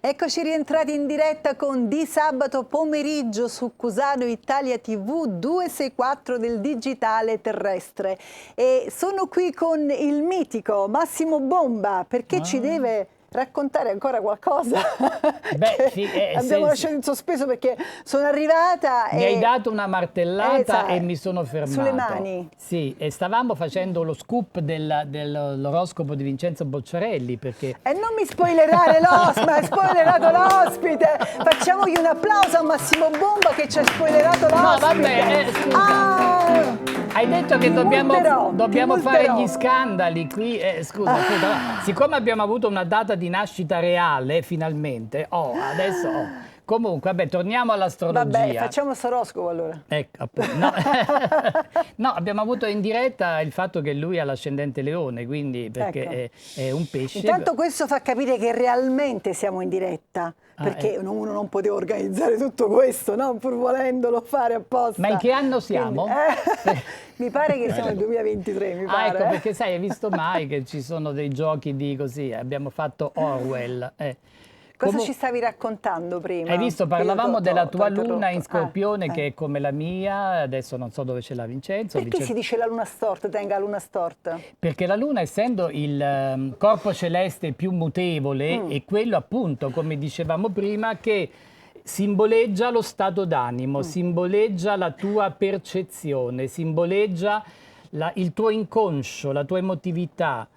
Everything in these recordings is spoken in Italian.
Eccoci rientrati in diretta con Di Sabato Pomeriggio su Cusano Italia TV 264 del digitale terrestre. E sono qui con il mitico Massimo Bomba, perché ci deve raccontare ancora qualcosa. Beh, sì, abbiamo lasciato in sospeso perché sono arrivata mi hai dato una martellata esatto, e mi sono fermato. sulle mani. Sì, e stavamo facendo lo scoop dell'oroscopo di Vincenzo Bocciarelli, perché... E non mi spoilerare l'ospite, hai spoilerato l'ospite! Facciamogli un applauso a Massimo Bomba che ci ha spoilerato l'ospite! No, vabbè, scusa. Hai detto che dobbiamo fare gli scandali qui. Scusa, siccome abbiamo avuto una data di nascita reale, finalmente, adesso... Comunque, vabbè, torniamo all'astrologia. Vabbè, facciamo Soroscopo allora. Ecco, appunto. No. No, abbiamo avuto in diretta il fatto che lui ha l'ascendente leone, quindi perché ecco, è un pesce. Intanto questo fa capire che realmente siamo in diretta, perché uno non poteva organizzare tutto questo, no? Pur volendolo fare apposta. Ma in che anno siamo? Mi pare che siamo nel 2023, mi pare. Ecco, perché sai, hai visto mai che ci sono dei giochi di così, abbiamo fatto Orwell. Cosa ci stavi raccontando prima? Hai visto, parlavamo della tua luna in Scorpione che è come la mia, adesso non so dove ce l'ha Vincenzo. Perché si dice la luna storta, tenga la luna storta? Perché la luna, essendo il corpo celeste più mutevole, è quello appunto, come dicevamo prima, che simboleggia lo stato d'animo, simboleggia la tua percezione, simboleggia il tuo inconscio, la tua emotività.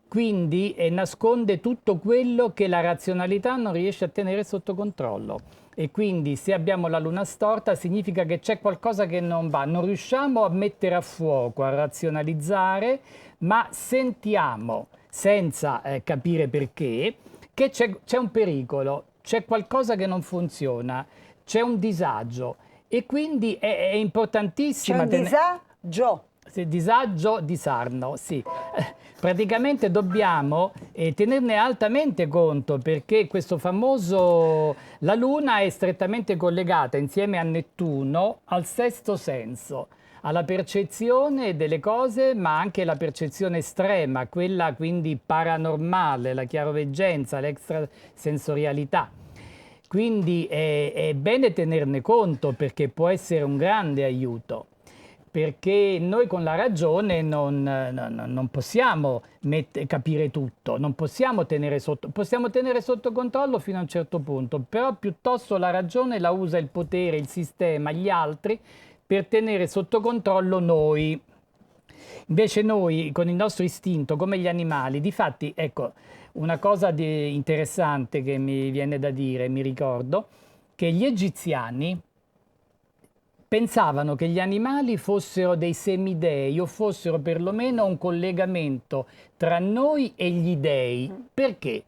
Quindi nasconde tutto quello che la razionalità non riesce a tenere sotto controllo. E quindi se abbiamo la luna storta significa che c'è qualcosa che non va. Non riusciamo a mettere a fuoco, a razionalizzare, ma sentiamo, senza capire perché, che c'è un pericolo, c'è qualcosa che non funziona, c'è un disagio. E quindi è importantissima... C'è un disagio? Disagio di Sarno, sì. Praticamente dobbiamo tenerne altamente conto, perché questo famoso... La Luna è strettamente collegata insieme a Nettuno al sesto senso, alla percezione delle cose, ma anche la percezione estrema, quella quindi paranormale, la chiaroveggenza, l'extrasensorialità. Quindi è bene tenerne conto, perché può essere un grande aiuto. Perché noi con la ragione non possiamo capire tutto, non possiamo tenere sotto controllo fino a un certo punto, però piuttosto la ragione la usa il potere, il sistema, gli altri, per tenere sotto controllo noi. Invece noi, con il nostro istinto, come gli animali, difatti, ecco, una cosa interessante che mi viene da dire, mi ricordo, che gli egiziani pensavano che gli animali fossero dei semidei o fossero perlomeno un collegamento tra noi e gli dei. Perché?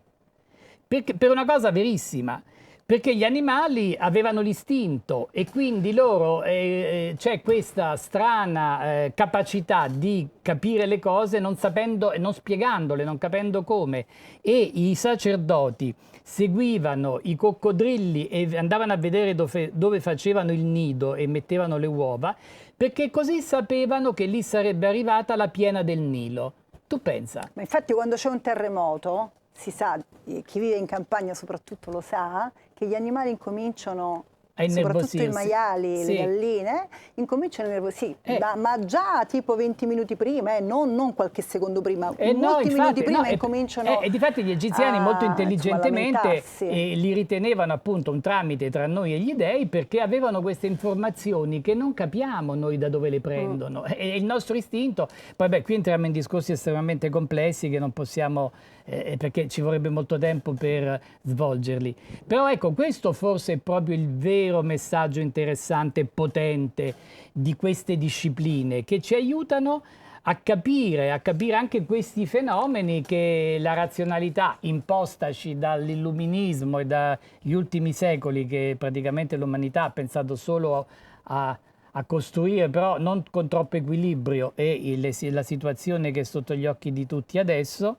Perché per una cosa verissima. Perché gli animali avevano l'istinto e quindi loro c'è questa strana capacità di capire le cose non sapendo, non spiegandole, non capendo come. E i sacerdoti seguivano i coccodrilli e andavano a vedere dove facevano il nido e mettevano le uova, perché così sapevano che lì sarebbe arrivata la piena del Nilo. Tu pensa? Ma infatti quando c'è un terremoto, si sa, chi vive in campagna soprattutto lo sa, che gli animali incominciano, soprattutto i maiali, le galline, incominciano a nervosire, ma già tipo 20 minuti prima, non qualche secondo prima, molti minuti prima incominciano e difatti gli egiziani molto intelligentemente li ritenevano appunto un tramite tra noi e gli dei, perché avevano queste informazioni che non capiamo noi da dove le prendono. E il nostro istinto, poi beh, qui entriamo in discorsi estremamente complessi che non possiamo... perché ci vorrebbe molto tempo per svolgerli. Però ecco, questo forse è proprio il vero messaggio interessante e potente di queste discipline, che ci aiutano a capire anche questi fenomeni che la razionalità impostaci dall'illuminismo e dagli ultimi secoli, che praticamente l'umanità ha pensato solo a costruire, però non con troppo equilibrio, e la situazione che è sotto gli occhi di tutti adesso,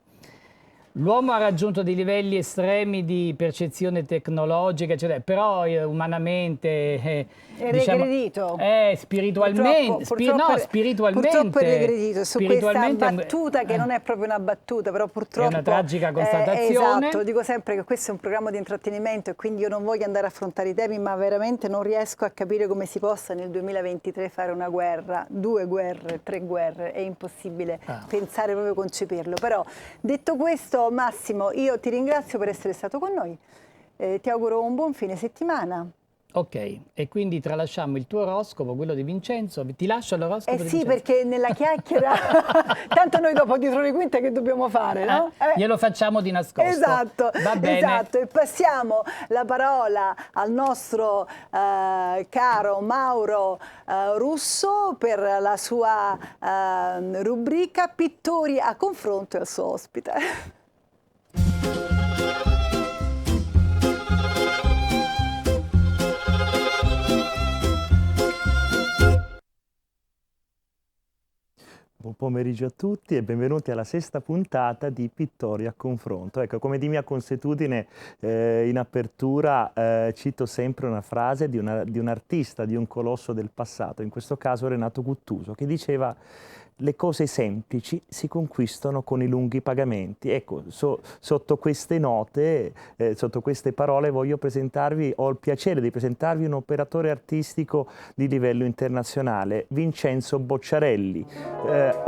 L'uomo ha raggiunto dei livelli estremi di percezione tecnologica, eccetera, però umanamente è diciamo, regredito. Spiritualmente, purtroppo è regredito su questa spiritualmente battuta che non è proprio una battuta, però purtroppo è una tragica constatazione. Esatto, dico sempre che questo è un programma di intrattenimento e quindi io non voglio andare a affrontare i temi, ma veramente non riesco a capire come si possa nel 2023 fare una guerra, 2 guerre, 3 guerre, è impossibile pensare, proprio concepirlo. Però detto questo, Massimo, io ti ringrazio per essere stato con noi, ti auguro un buon fine settimana. Ok, e quindi tralasciamo il tuo oroscopo, quello di Vincenzo, ti lascio l'oroscopo di Vincenzo. Perché nella chiacchiera, tanto noi dopo dietro le quinte che dobbiamo fare, no? Glielo facciamo di nascosto. Esatto, va bene. Esatto, e passiamo la parola al nostro caro Mauro Russo per la sua rubrica Pittori a confronto e al suo ospite. Buon pomeriggio a tutti e benvenuti alla 6ª puntata di Pittori a confronto. Ecco, come di mia consuetudine in apertura cito sempre una frase di un artista, di un colosso del passato, in questo caso Renato Guttuso, che diceva: le cose semplici si conquistano con i lunghi pagamenti. Ecco, sotto queste note, sotto queste parole ho il piacere di presentarvi un operatore artistico di livello internazionale, Vincenzo Bocciarelli,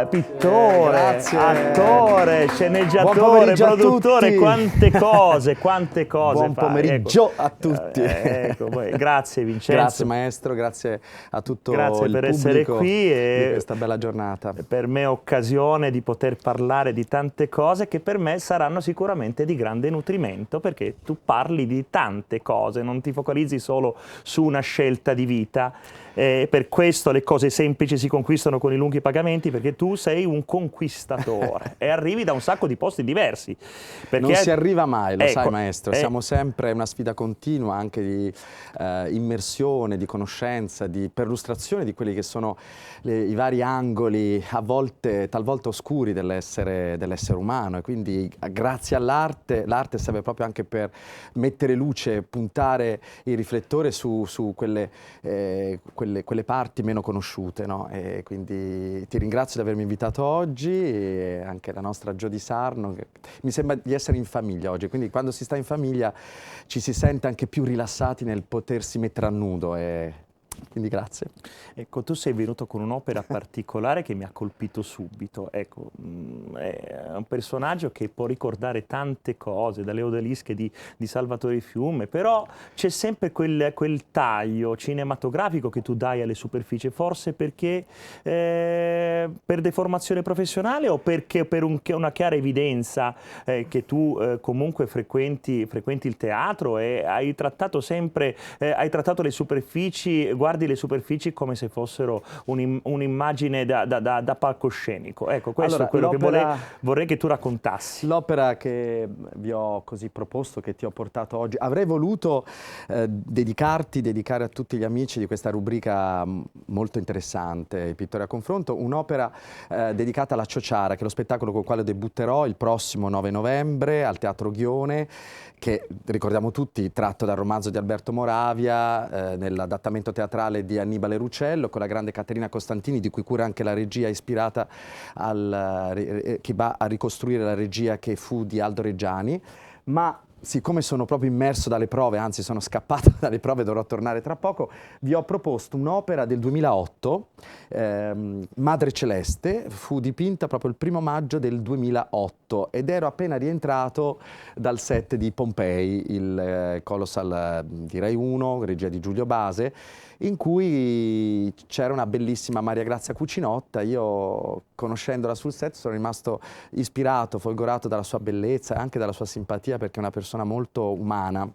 pittore, attore, sceneggiatore, produttore, quante cose Buon pomeriggio a tutti. Grazie Vincenzo. Grazie maestro, grazie a tutto il per pubblico essere qui di questa bella giornata. Per me è occasione di poter parlare di tante cose che per me saranno sicuramente di grande nutrimento, perché tu parli di tante cose, non ti focalizzi solo su una scelta di vita. Per questo le cose semplici si conquistano con i lunghi pagamenti, perché tu sei un conquistatore e arrivi da un sacco di posti diversi. Non si arriva mai, lo sai maestro, siamo sempre una sfida continua anche di immersione, di conoscenza, di perlustrazione di quelli che sono i vari angoli, talvolta oscuri dell'essere umano, e quindi grazie all'arte, l'arte serve proprio anche per mettere luce, puntare il riflettore su quelle parti meno conosciute, no? E quindi ti ringrazio di avermi invitato oggi, e anche la nostra Gio Di Sarno, mi sembra di essere in famiglia oggi, quindi quando si sta in famiglia ci si sente anche più rilassati nel potersi mettere a nudo, quindi grazie. Ecco, tu sei venuto con un'opera particolare che mi ha colpito subito. Ecco, è un personaggio che può ricordare tante cose, dalle odalische di Salvatore Fiume, però c'è sempre quel taglio cinematografico che tu dai alle superfici, forse perché per deformazione professionale o perché per una chiara evidenza che tu comunque frequenti il teatro e hai trattato sempre, le superfici, guardi le superfici come se fossero un'immagine da palcoscenico. Ecco, questo è quello che vorrei che tu raccontassi. L'opera che vi ho così proposto, che ti ho portato oggi, avrei voluto dedicare a tutti gli amici di questa rubrica molto interessante, i Pittori a confronto, un'opera dedicata alla Ciociara, che è lo spettacolo con il quale debutterò il prossimo 9 novembre al Teatro Ghione, che ricordiamo tutti tratto dal romanzo di Alberto Moravia, nell'adattamento teatrale di Annibale Rucello, con la grande Caterina Costantini, di cui cura anche la regia ispirata che va a ricostruire la regia che fu di Aldo Reggiani. Ma siccome sono proprio immerso dalle prove, anzi sono scappato dalle prove, dovrò tornare tra poco, vi ho proposto un'opera del 2008, Madre Celeste, fu dipinta proprio il 1° maggio del 2008 ed ero appena rientrato dal set di Pompei, il Colossal di Rai 1, regia di Giulio Base, in cui c'era una bellissima Maria Grazia Cucinotta. Io, conoscendola sul set, sono rimasto ispirato, folgorato dalla sua bellezza e anche dalla sua simpatia, perché è una persona molto umana,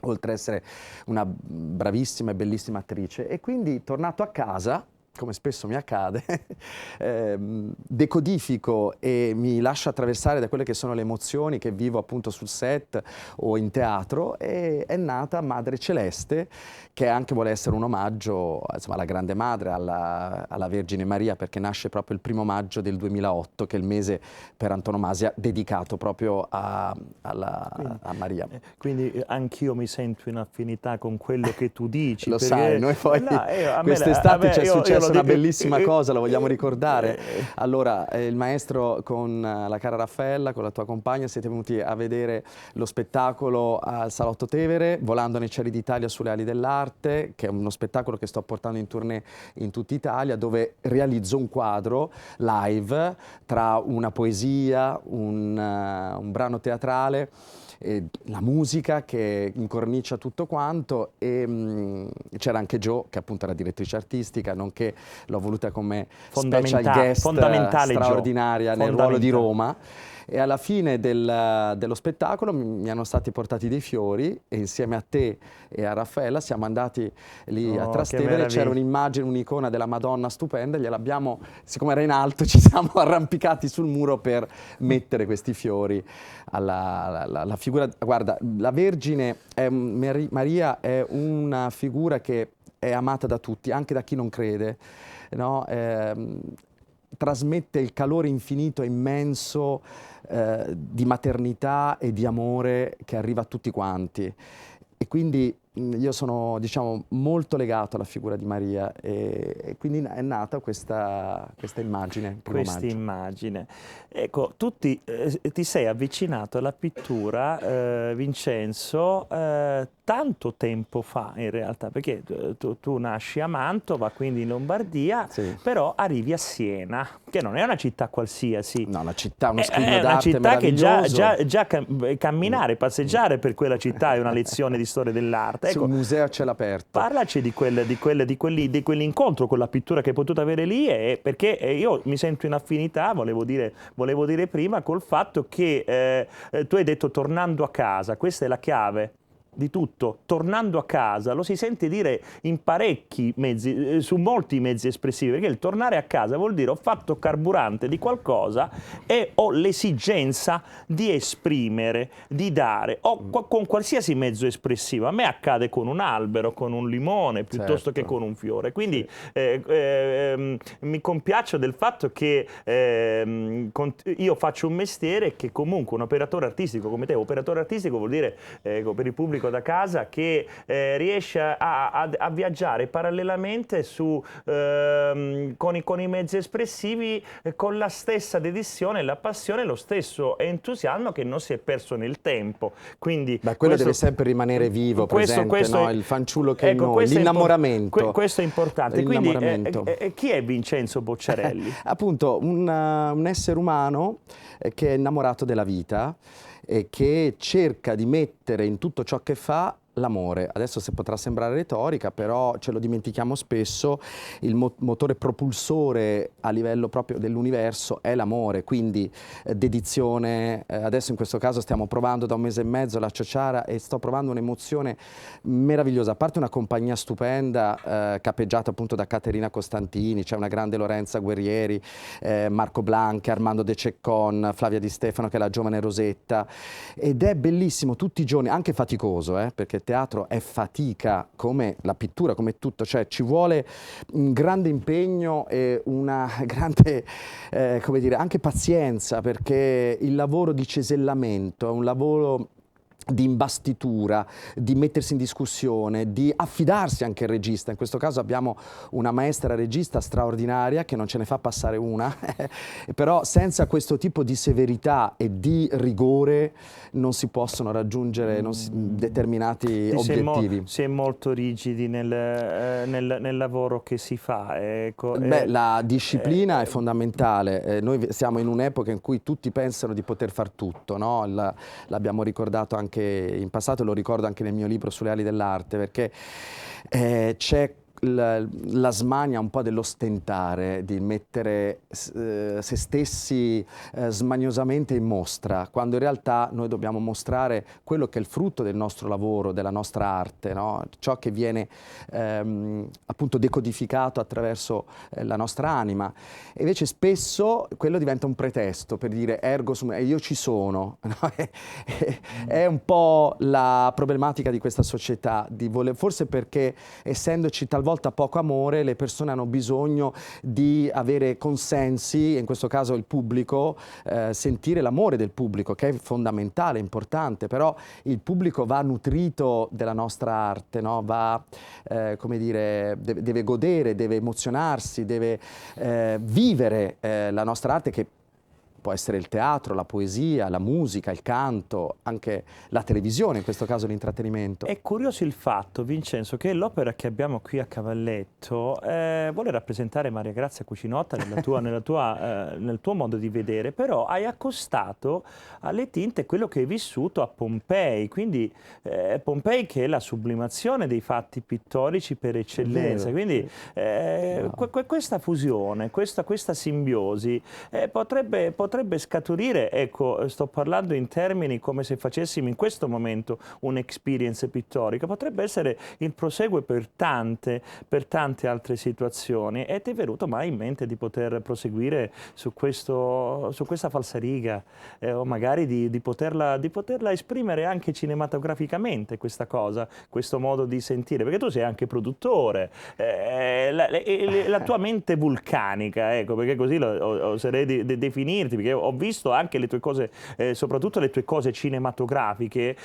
oltre ad essere una bravissima e bellissima attrice. E quindi, tornato a casa, come spesso mi accade, decodifico e mi lascio attraversare da quelle che sono le emozioni che vivo appunto sul set o in teatro, e è nata Madre Celeste, che anche vuole essere un omaggio, insomma, alla Grande Madre, alla Vergine Maria, perché nasce proprio il 1° maggio del 2008, che è il mese per antonomasia dedicato proprio a Maria. Quindi anch'io mi sento in affinità con quello che tu dici. Lo perché, sai, noi poi quest'estate ci è successa una bellissima cosa, la vogliamo ricordare. Allora, il maestro con la cara Raffaella, con la tua compagna, siete venuti a vedere lo spettacolo al Salotto Tevere, Volando nei cieli d'Italia sulle ali dell'arte, che è uno spettacolo che sto portando in tournée in tutta Italia, dove realizzo un quadro live tra una poesia, un brano teatrale, la musica che incornicia tutto quanto, e c'era anche Jo, che appunto è la direttrice artistica, nonché l'ho voluta come special guest straordinaria nel ruolo di Roma. E alla fine dello spettacolo mi hanno stati portati dei fiori, e insieme a te e a Raffaella siamo andati lì a Trastevere. C'era un'immagine, un'icona della Madonna stupenda, gliel'abbiamo, siccome era in alto, ci siamo arrampicati sul muro per mettere questi fiori alla figura. Guarda, la Vergine Maria è una figura che è amata da tutti, anche da chi non crede, no? Trasmette il calore infinito e immenso di maternità e di amore che arriva a tutti quanti, e quindi io sono, diciamo, molto legato alla figura di Maria, e quindi è nata questa immagine. Questa immagine. Ecco, tu ti sei avvicinato alla pittura, Vincenzo, tanto tempo fa in realtà, perché tu nasci a Mantova, quindi in Lombardia, sì, però arrivi a Siena, che non è una città qualsiasi. No, una città, uno scrigno d'arte una città che già camminare, passeggiare passeggiare per quella città è una lezione di storia dell'arte. Ecco, un museo a cielo aperto. Parlaci di quell'incontro con la pittura che hai potuto avere lì, perché io mi sento in affinità, volevo dire prima, col fatto che tu hai detto tornando a casa, questa è la chiave di tutto, tornando a casa, lo si sente dire in parecchi mezzi, su molti mezzi espressivi, perché il tornare a casa vuol dire ho fatto carburante di qualcosa e ho l'esigenza di esprimere, di dare, con qualsiasi mezzo espressivo. A me accade con un albero, con un limone, piuttosto che con un fiore. Quindi mi compiaccio del fatto che io faccio un mestiere che comunque un operatore artistico come te, operatore artistico vuol dire per il pubblico da casa, che riesce a viaggiare parallelamente con i mezzi espressivi, con la stessa dedizione, la passione, lo stesso entusiasmo che non si è perso nel tempo. Quindi quello deve sempre rimanere vivo, presente, no? Il fanciullo che è noi, l'innamoramento. Questo è importante. Quindi chi è Vincenzo Bocciarelli? Appunto un essere umano che è innamorato della vita e che cerca di mettere in tutto ciò che fa l'amore. Adesso se potrà sembrare retorica, però ce lo dimentichiamo spesso, il motore propulsore a livello proprio dell'universo è l'amore, quindi dedizione. Adesso in questo caso stiamo provando da 1 mese e mezzo la Ciociara e sto provando un'emozione meravigliosa, a parte una compagnia stupenda capeggiata appunto da Caterina Costantini, c'è una grande Lorenza Guerrieri, Marco Blanca, Armando De Ceccon, Flavia Di Stefano che è la giovane Rosetta, ed è bellissimo tutti i giorni, anche faticoso, perché il teatro è fatica come la pittura, come tutto, cioè ci vuole un grande impegno e una grande, come dire, anche pazienza, perché il lavoro di cesellamento è un lavoro di imbastitura, di mettersi in discussione, di affidarsi anche al regista. In questo caso abbiamo una maestra regista straordinaria che non ce ne fa passare una, però senza questo tipo di severità e di rigore non si possono raggiungere determinati obiettivi. Si è molto rigidi nel lavoro che si fa. Ecco, la disciplina è fondamentale. Noi siamo in un'epoca in cui tutti pensano di poter far tutto, no? L'abbiamo ricordato anche in passato, lo ricordo anche nel mio libro sulle ali dell'arte, perché c'è la smania un po' dell'ostentare, di mettere se stessi smaniosamente in mostra, quando in realtà noi dobbiamo mostrare quello che è il frutto del nostro lavoro, della nostra arte, no? Ciò che viene appunto decodificato attraverso la nostra anima. E invece spesso quello diventa un pretesto per dire ergo sum, io ci sono. No? È un po' la problematica di questa società, forse perché essendoci talvolta poco amore, le persone hanno bisogno di avere consensi, in questo caso il pubblico, sentire l'amore del pubblico, che è fondamentale, importante, però il pubblico va nutrito della nostra arte, no? Va, come dire, deve godere, deve emozionarsi, deve vivere la nostra arte, che può essere il teatro, la poesia, la musica, il canto, anche la televisione, in questo caso l'intrattenimento. È curioso il fatto, Vincenzo, che l'opera che abbiamo qui a Cavalletto vuole rappresentare Maria Grazia Cucinotta nel tuo modo di vedere, però hai accostato alle tinte quello che hai vissuto a Pompei, quindi Pompei che è la sublimazione dei fatti pittorici per eccellenza, quindi questa fusione, questa simbiosi potrebbe scaturire, ecco, sto parlando in termini come se facessimo in questo momento un'experience pittorica, potrebbe essere il proseguo per tante altre situazioni. E ti è venuto mai in mente di poter proseguire su questa falsariga o magari di poterla esprimere anche cinematograficamente, questa cosa, questo modo di sentire? Perché tu sei anche produttore, la tua mente vulcanica, ecco, perché così oserei di definirti, perché ho visto anche le tue cose, soprattutto le tue cose cinematografiche,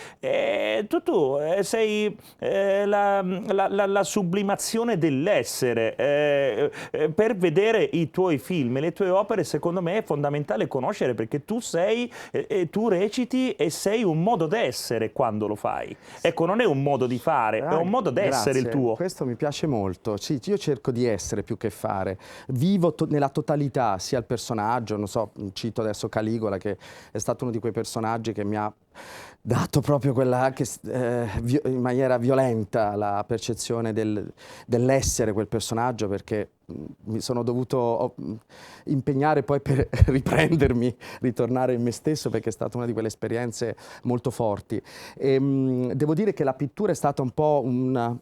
tu sei la sublimazione dell'essere. Per vedere i tuoi film, le tue opere, secondo me è fondamentale conoscere, perché tu reciti e sei un modo d'essere quando lo fai. Ecco, non è un modo di fare, è un modo d'essere il tuo. Questo mi piace molto. Sì, io cerco di essere più che fare. Vivo nella totalità, sia il personaggio, non so, cito adesso Caligola, che è stato uno di quei personaggi che mi ha dato proprio quella, anche in maniera violenta, la percezione dell'essere quel personaggio, perché mi sono dovuto impegnare poi per riprendermi, ritornare in me stesso, perché è stata una di quelle esperienze molto forti. Devo dire che la pittura è stata un po' una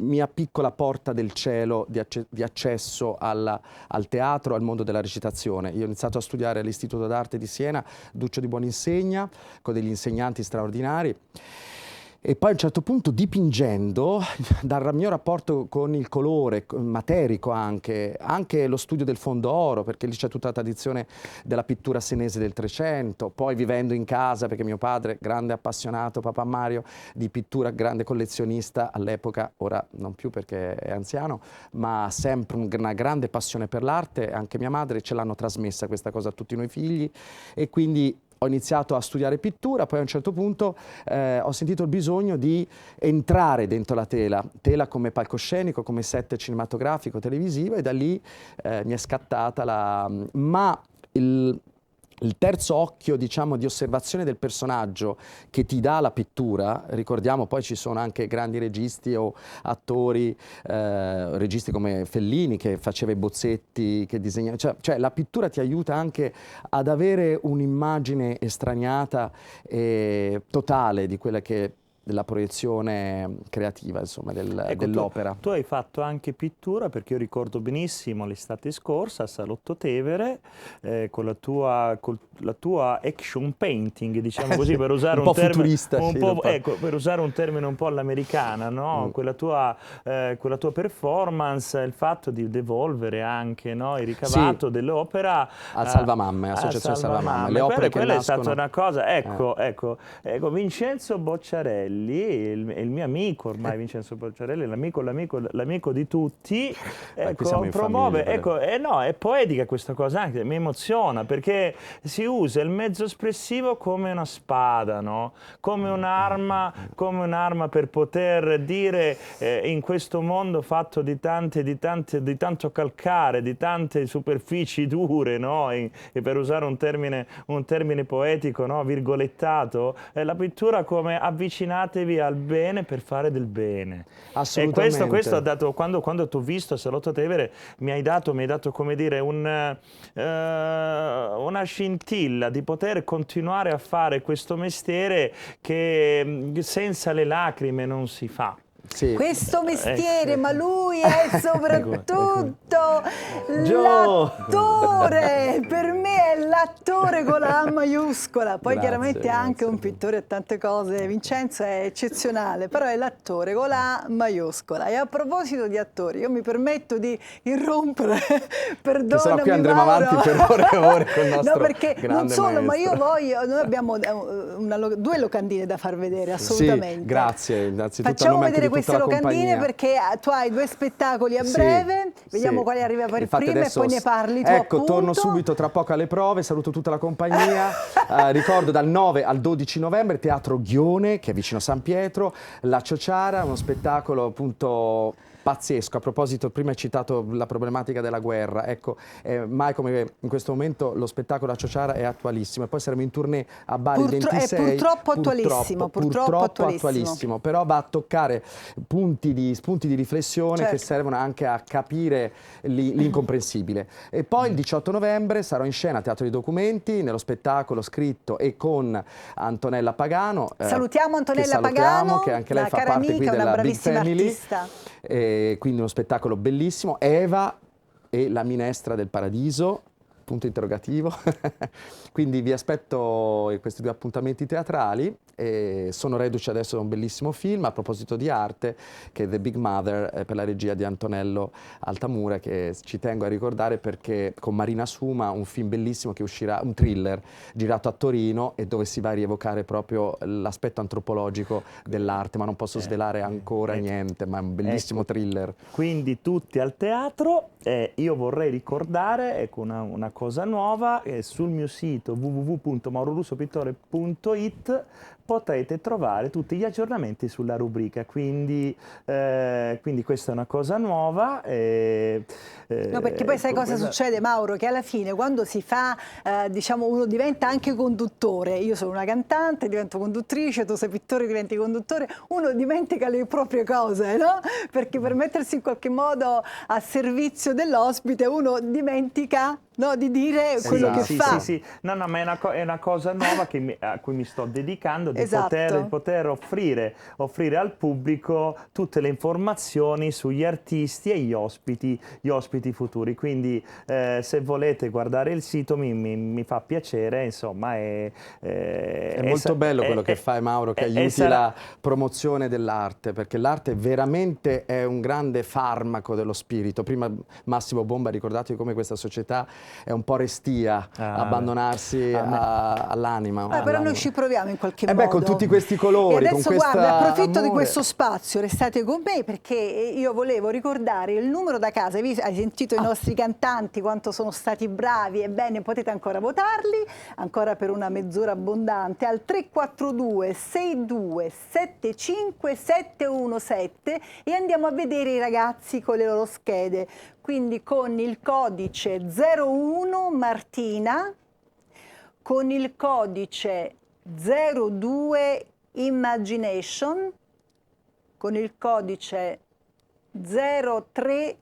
mia piccola porta del cielo di accesso al teatro, al mondo della recitazione. Io ho iniziato a studiare all'Istituto d'Arte di Siena, Duccio di Buoninsegna, con degli insegnanti straordinari. E poi a un certo punto, dipingendo, dal mio rapporto con il colore, materico anche lo studio del fondo oro, perché lì c'è tutta la tradizione della pittura senese del Trecento, poi vivendo in casa, perché mio padre, grande appassionato, papà Mario, di pittura, grande collezionista all'epoca, ora non più perché è anziano, ma sempre una grande passione per l'arte, anche mia madre ce l'hanno trasmessa questa cosa a tutti noi figli, e quindi ho iniziato a studiare pittura, poi a un certo punto ho sentito il bisogno di entrare dentro la tela come palcoscenico, come set cinematografico, televisivo, e da lì mi è scattata ma il terzo occhio, diciamo, di osservazione del personaggio che ti dà la pittura. Ricordiamo, poi ci sono anche grandi registi o attori, registi come Fellini, che faceva i bozzetti, che disegnava, cioè la pittura ti aiuta anche ad avere un'immagine estraniata e totale di quella che della proiezione creativa, insomma, dell'opera. Tu hai fatto anche pittura, perché io ricordo benissimo l'estate scorsa a Salotto Tevere, con la tua action painting, diciamo così, per usare un po' futurista, per usare un termine un po' all'americana, no? Quella tua performance, il fatto di devolvere anche, no, il ricavato dell'opera al Salvamamme, Associazione Salvamamme. Le opere che quella nascono... è stata una cosa, ecco, Vincenzo Bocciarelli, il mio amico ormai, Vincenzo Bocciarelli, l'amico di tutti, ecco, promuove, no, è poetica questa cosa, anche mi emoziona, perché si usa il mezzo espressivo come una spada, no? Come un'arma per poter dire in questo mondo fatto di tanto calcare, di tante superfici dure, no? E per usare un termine poetico, no? Virgolettato, la pittura come avvicinare preparatevi al bene per fare del bene. Assolutamente. E questo ha dato, quando ti ho visto a Salotto Tevere, mi hai dato come dire, una scintilla di poter continuare a fare questo mestiere che senza le lacrime non si fa. Sì. Questo mestiere, ma lui è soprattutto l'attore, per me è l'attore con la A maiuscola, poi chiaramente è anche un pittore e tante cose, Vincenzo è eccezionale, però è l'attore con la A maiuscola. E a proposito di attori, io mi permetto di irrompere, perdonami, se no qui andremo avanti per ore e ore con il nostro no, perché non solo, maestro. ma io voglio, noi abbiamo due locandine da far vedere, assolutamente. Sì, grazie, innanzitutto facciamo a nome vedere anche di tutta queste la locandine perché tu hai 2 spettacoli a breve, vediamo quali arriva per prima e poi ne parli tu. Ecco, appunto. torno subito tra poco alle prove, saluto tutta la compagnia, ricordo dal 9 al 12 novembre Teatro Ghione, che è vicino a San Pietro, La Ciociara, uno spettacolo appunto pazzesco. A proposito, prima hai citato la problematica della guerra, ecco, mai come in questo momento lo spettacolo La Ciociara è attualissimo, e poi saremo in tournée a Bari il 26. È purtroppo attualissimo, però va a toccare spunti di riflessione che servono anche a capire l'incomprensibile. E poi il 18 novembre sarò in scena a Teatro dei Documenti, nello spettacolo scritto e con Antonella Pagano. Salutiamo Antonella Pagano, che anche lei fa cara parte amica, qui una della Big bravissima Family. artista. Quindi uno spettacolo bellissimo. Eva e la minestra del paradiso, punto interrogativo. Quindi vi aspetto in questi 2 appuntamenti teatrali. Sono reduce adesso da un bellissimo film a proposito di arte, che è The Big Mother, per la regia di Antonello Altamura, che ci tengo a ricordare perché con Marina Suma, un film bellissimo che uscirà, un thriller girato a Torino e dove si va a rievocare proprio l'aspetto antropologico dell'arte, ma non posso svelare ancora niente, ma è un bellissimo thriller. Quindi tutti al teatro. Io vorrei ricordare una cosa nuova, sul mio sito www.maurorussopittore.it potrete trovare tutti gli aggiornamenti sulla rubrica, quindi questa è una cosa nuova. No, perché poi sai cosa succede, Mauro? Che alla fine quando si fa, diciamo, uno diventa anche conduttore, io sono una cantante, divento conduttrice, tu sei pittore, diventi conduttore, uno dimentica le proprie cose, no? Perché per mettersi in qualche modo a servizio dell'ospite uno dimentica, no, di dire quello che fa. Sì. No, ma è una cosa nuova a cui mi sto dedicando, di poter offrire al pubblico tutte le informazioni sugli artisti e gli ospiti futuri. Quindi se volete guardare il sito mi fa piacere, insomma. È molto bello quello che fai, Mauro, che aiuti la promozione dell'arte, perché l'arte veramente è un grande farmaco dello spirito. Prima Massimo Bomba ha ricordato come questa società è un po' restia, abbandonarsi all'anima. Però noi ci proviamo in qualche modo. Con tutti questi colori, e adesso con guarda, approfitto amore. di questo spazio, restate con me perché io volevo ricordare il numero da casa. Hai sentito i nostri cantanti quanto sono stati bravi, ebbene potete ancora votarli, ancora per una mezz'ora abbondante, al 342 62 75 717 e andiamo a vedere i ragazzi con le loro schede. Quindi con il codice 01 Martina, con il codice 02 Imagination, con il codice 03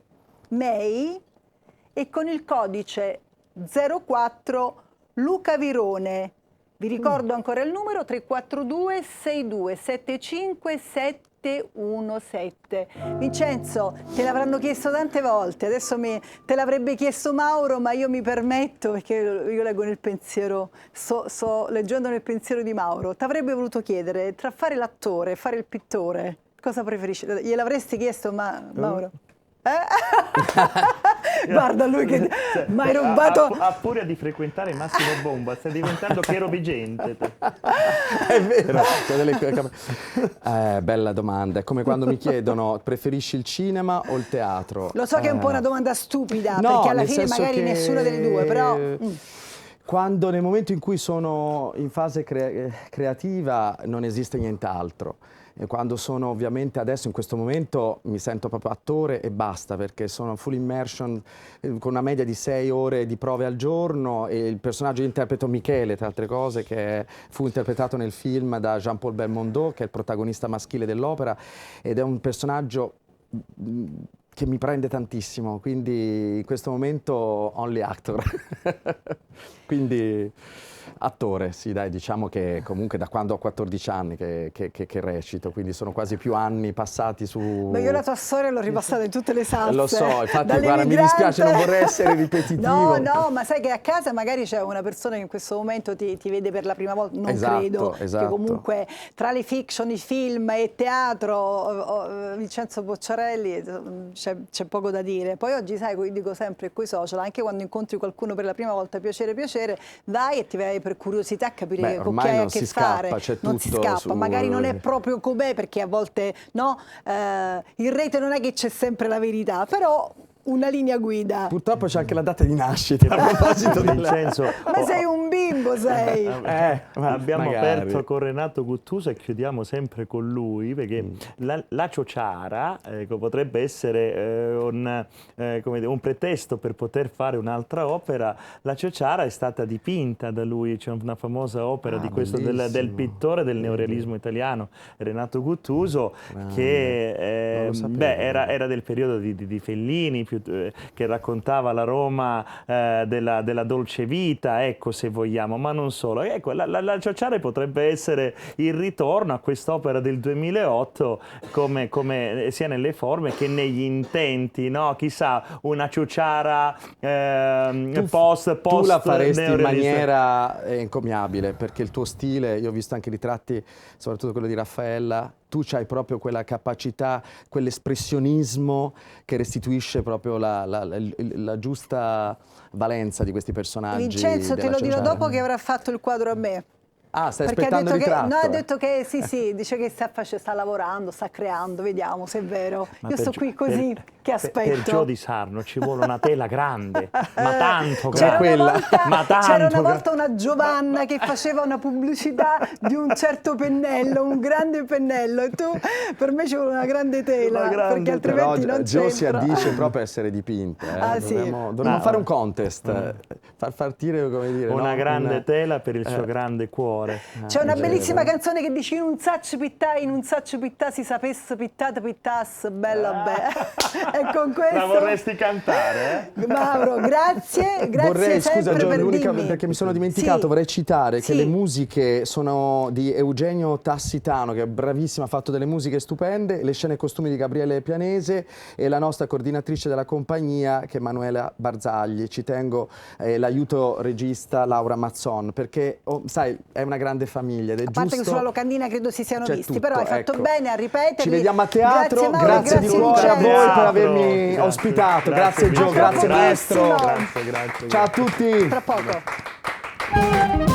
May e con il codice 04 Luca Virone. Vi ricordo ancora il numero 342 62 75 717. Vincenzo, te l'avranno chiesto tante volte, adesso te l'avrebbe chiesto Mauro, ma io mi permetto, perché io leggo nel pensiero, sto leggendo nel pensiero di Mauro, ti avrebbe voluto chiedere tra fare l'attore e fare il pittore, cosa preferisci? Gliel'avresti chiesto, Mauro? Guarda lui che mi hai rubato. A furia di frequentare Massimo Bomba stai diventando chiarovigente. È vero. Bella domanda, è come quando mi chiedono preferisci il cinema o il teatro. Lo so che è un po' una domanda stupida, perché alla fine magari nessuna delle due, però Quando nel momento in cui sono in fase creativa non esiste nient'altro. E quando sono ovviamente adesso in questo momento mi sento proprio attore e basta, perché sono full immersion con una media di 6 ore di prove al giorno, e il personaggio che interpreto, Michele, tra altre cose, che fu interpretato nel film da Jean-Paul Belmondo, che è il protagonista maschile dell'opera, ed è un personaggio che mi prende tantissimo, quindi in questo momento only actor. Quindi attore, sì dai, diciamo che comunque da quando ho 14 anni che recito, quindi sono quasi più anni passati su... Ma io la tua storia l'ho ripassata in tutte le salse. Lo so, infatti guarda, mi dispiace, non vorrei essere ripetitivo. No, ma sai che a casa magari c'è una persona che in questo momento ti vede per la prima volta, non credo, che comunque tra le fiction, i film e teatro, Vincenzo Bocciarelli, c'è poco da dire. Poi oggi, sai, dico sempre coi social, anche quando incontri qualcuno per la prima volta, piacere, vai e ti vai per curiosità a capire con chi hai a che fare. Non si scappa, magari non è proprio com'è, perché a volte no, in rete non è che c'è sempre la verità, però una linea guida. Purtroppo c'è anche la data di nascita, a proposito di Vincenzo. Ma sei un bimbo, sei! Abbiamo aperto con Renato Guttuso e chiudiamo sempre con lui, perché la ciociara potrebbe essere un pretesto per poter fare un'altra opera. La ciociara è stata dipinta da lui, c'è una famosa opera di questo del pittore del neorealismo italiano, Renato Guttuso, che era del periodo di Fellini, che raccontava la Roma della dolce vita, ecco, se vogliamo, ma non solo. Ecco, la ciociara potrebbe essere il ritorno a quest'opera del 2008, come sia nelle forme che negli intenti, no? Chissà, una ciociara post tu la faresti in maniera encomiabile, perché il tuo stile, io ho visto anche i ritratti, soprattutto quello di Raffaella, tu c'hai proprio quella capacità, quell'espressionismo che restituisce proprio la giusta valenza di questi personaggi. Vincenzo, te lo dirò dopo che avrà fatto il quadro a me. Ah, stai aspettando il ritratto? No, ha detto che sì, dice che sta lavorando, sta creando, vediamo se è vero. Io sto qui così, che aspetto. Per Gio di Sarno ci vuole una tela grande, ma tanto grande. C'era una volta una Giovanna che faceva una pubblicità di un certo pennello, un grande pennello, e tu, per me ci vuole una grande tela, perché altrimenti non c'entra. Gio si addice proprio a essere dipinta. Dovremmo fare un contest, far partire, come dire, una grande tela per il suo grande cuore. C'è una bellissima canzone che dice: in un saccio pittà si sapesse pittasse bella bella. E con questo la vorresti cantare? Mauro, grazie vorrei, sempre. Scusa Gio, l'unica, perché mi sono dimenticato, vorrei citare che le musiche sono di Eugenio Tassitano, che è bravissimo, ha fatto delle musiche stupende, le scene e costumi di Gabriele Pianese, e la nostra coordinatrice della compagnia, che è Manuela Barzagli. Ci tengo l'aiuto regista Laura Mazzon, perché sai, è una grande famiglia ed è giusto. A parte che sulla locandina credo si siano visti, però hai fatto bene a ripeterli. Ci vediamo a teatro, grazie di cuore a voi per avermi ospitato, grazie Gio, grazie maestro. Grazie. Ciao a tutti. Tra poco.